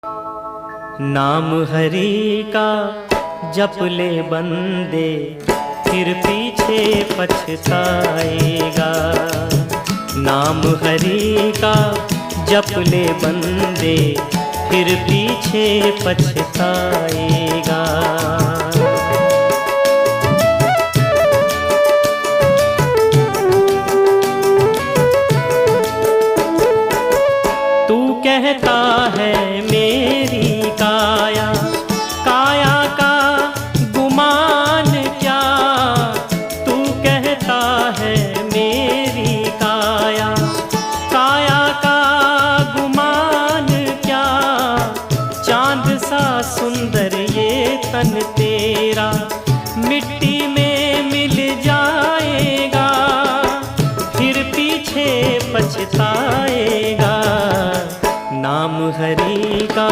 नाम हरि का जप ले बंदे, फिर पीछे पछताएगा। नाम हरि का जप ले बंदे, फिर पीछे पछताएगा। तू कहता है मेरी काया, काया का गुमान क्या। तू कहता है मेरी काया, काया का गुमान क्या। चांद सा सुंदर ये तन तेरा, मिट्टी में मिल जाएगा, फिर पीछे पछताएगा। नाम हरि का